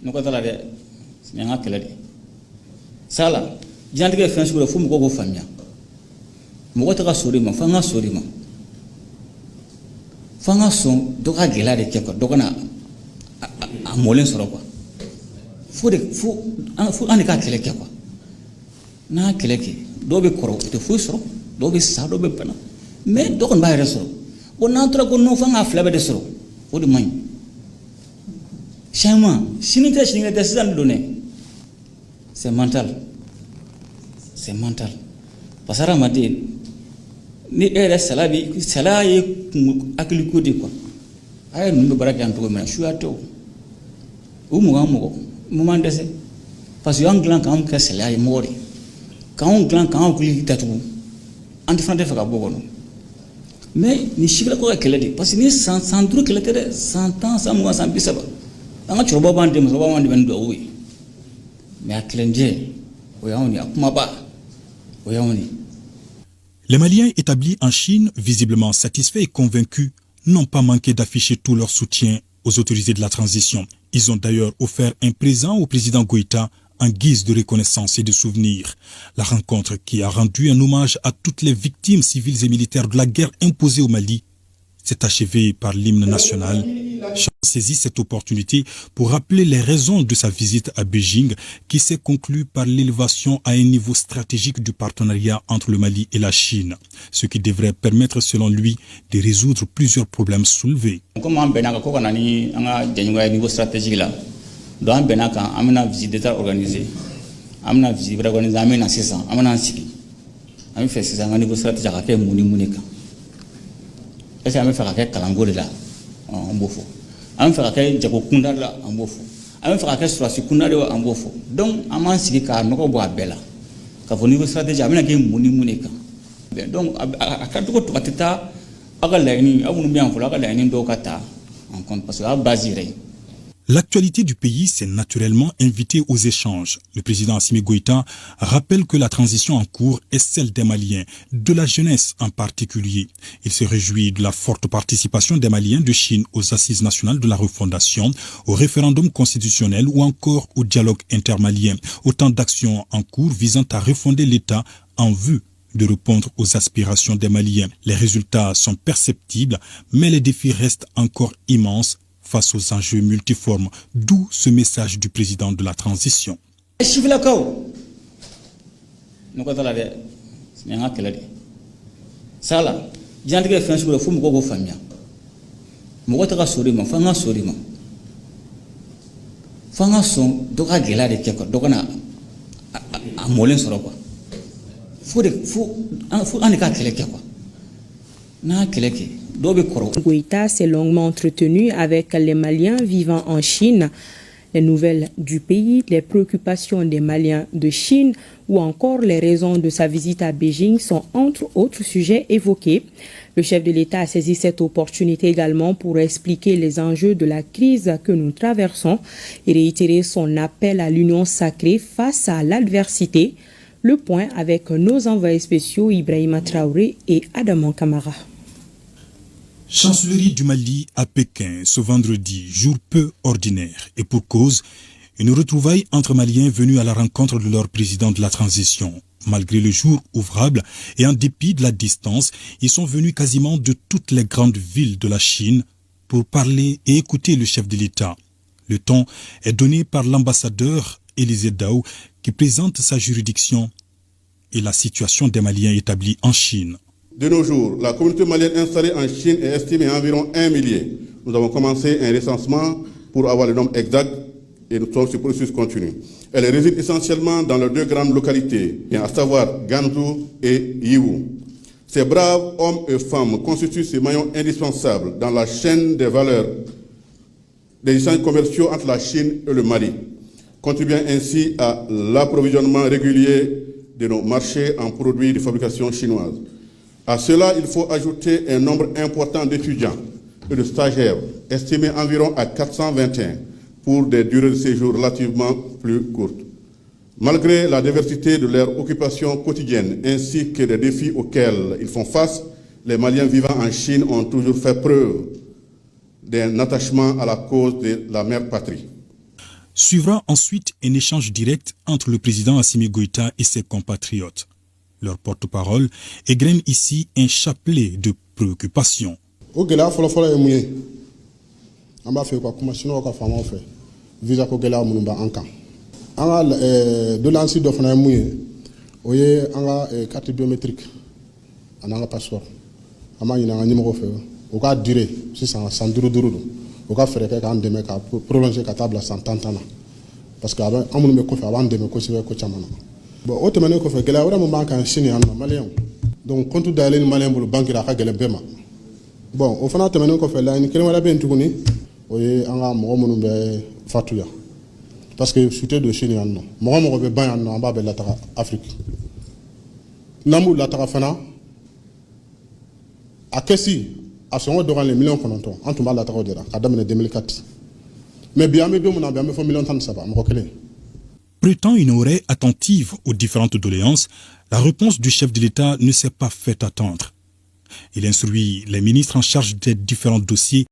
Nous avons dit, c'est un peu ça là, j'ai dit que c'est un peu de fou, mais famille. Moi, je suis sorti, fanga sorti, fanga son, doka gela de quelque, doka na a molen soro quoi. Faut en cas kele quoi. Na kele ki, dobe koro, te fou soro, dobe sa, dobe pena. Mais doka na bayre soro. On entre ko no fanga flebe de soro. O de main. Chama, sinite c'est ça donné. C'est mental. C'est mental. Parce que ramadi ni era salabi sala ye akili kodi quoi ay numbe baraka anto mena shuato o mo mandese parce que anglan kan ka sala ye mori kan anglan kan kuli tatu anti fande fa ka bogono mais ni shikla ko keledi parce que ni sans dru kelete 100 ans ça mo sans bisaba anga choba bande mo bande ben do wi mais aklenje o yawni akuma ba o yawni. Les Maliens établis en Chine, visiblement satisfaits et convaincus, n'ont pas manqué d'afficher tout leur soutien aux autorités de la transition. Ils ont d'ailleurs offert un présent au président Goïta en guise de reconnaissance et de souvenir. La rencontre, qui a rendu un hommage à toutes les victimes civiles et militaires de la guerre imposée au Mali, s'est achevée par l'hymne national. Chan saisit cette opportunité pour rappeler les raisons de sa visite à Beijing, qui s'est conclue par l'élévation à un niveau stratégique du partenariat entre le Mali et la Chine, ce qui devrait permettre, selon lui, de résoudre plusieurs problèmes soulevés. Comme on a un niveau stratégique là, on a une visite d'État organisée, on a une visite organisée, on a une visite organisée, on a une visite organisée, on a une visite organisée. Est-ce qu'on fait quelque chose là en bofo? On fait quelque chose de là en bofo. On fait quelque chose de là en bofo. Donc, on a un site qui a un peu bella. Quand on niveau stratégie, on a un monika. Donc, à quatre jours, tu vas te faire à la ligne, à mon bien, à la ligne d'Okata, en compte parce que à Basiré. L'actualité du pays s'est naturellement invitée aux échanges. Le président Assimi Goïta rappelle que la transition en cours est celle des Maliens, de la jeunesse en particulier. Il se réjouit de la forte participation des Maliens de Chine aux assises nationales de la refondation, au référendum constitutionnel ou encore au dialogue intermalien. Autant d'actions en cours visant à refonder l'État en vue de répondre aux aspirations des Maliens. Les résultats sont perceptibles, mais les défis restent encore immenses face aux enjeux multiformes, d'où ce message du président de la transition. Ça là, j'ai dit que c'est un peu de fou, mais famille. Moi, je suis sorti, fanga sorti, fanga son, doka gela de quelque, doka na a molen soro quoi. Faut en cas kele quoi. Na kele ki. Goïta s'est longuement entretenu avec les Maliens vivant en Chine. Les nouvelles du pays, les préoccupations des Maliens de Chine ou encore les raisons de sa visite à Beijing sont entre autres sujets évoqués. Le chef de l'État a saisi cette opportunité également pour expliquer les enjeux de la crise que nous traversons et réitérer son appel à l'union sacrée face à l'adversité. Le point avec nos envoyés spéciaux Ibrahima Traoré et Adamant Kamara. Chancellerie du Mali à Pékin ce vendredi, jour peu ordinaire, et pour cause, une retrouvaille entre Maliens venus à la rencontre de leur président de la transition. Malgré le jour ouvrable et en dépit de la distance, ils sont venus quasiment de toutes les grandes villes de la Chine pour parler et écouter le chef de l'État. Le ton est donné par l'ambassadeur Élisée Daou qui présente sa juridiction et la situation des Maliens établis en Chine. De nos jours, la communauté malienne installée en Chine est estimée à environ 1 millier. Nous avons commencé un recensement pour avoir le nombre exact et nous sommes sur le processus continu. Elle réside essentiellement dans les deux grandes localités, à savoir Ganzhou et Yiwu. Ces braves hommes et femmes constituent ces maillons indispensables dans la chaîne des valeurs des échanges commerciaux entre la Chine et le Mali, contribuant ainsi à l'approvisionnement régulier de nos marchés en produits de fabrication chinoise. À cela, il faut ajouter un nombre important d'étudiants et de stagiaires, estimés environ à 421, pour des durées de séjour relativement plus courtes. Malgré la diversité de leurs occupations quotidiennes ainsi que des défis auxquels ils font face, les Maliens vivant en Chine ont toujours fait preuve d'un attachement à la cause de la mère patrie. Suivra ensuite un échange direct entre le président Assimi Goïta et ses compatriotes. Leur porte-parole égrène ici un chapelet de préoccupations. Visa ko gela mun ba ankan anga de lansi do fana muye oye anga carte biométrique ananga passeport ama ina nga numéro fe o ka duré 600 duru o ka fere ka andeme ka prolonger ka table 130 ans parce que aba amun me ko fe aba andeme ko sibe ko chamana bon o temane ko fe gela wara mun ba kan chini an malien donc compte dalé malien bulu banque ra ka gele bema bon o fana temane ko fe la ni kelma la ben tuguni oye anga mo munu be fatuya parce que suite de Chine yanno mo be ban yanno amba be latara Afrique namu latara fana akesi a songo doran les millions kononto antuma latara dira kadamene 2004 mais biame be mona biame fo million tan saba mo kele. Prêtant une oreille attentive aux différentes doléances, la réponse du chef de l'État ne s'est pas fait attendre. Il instruit les ministres en charge des différents dossiers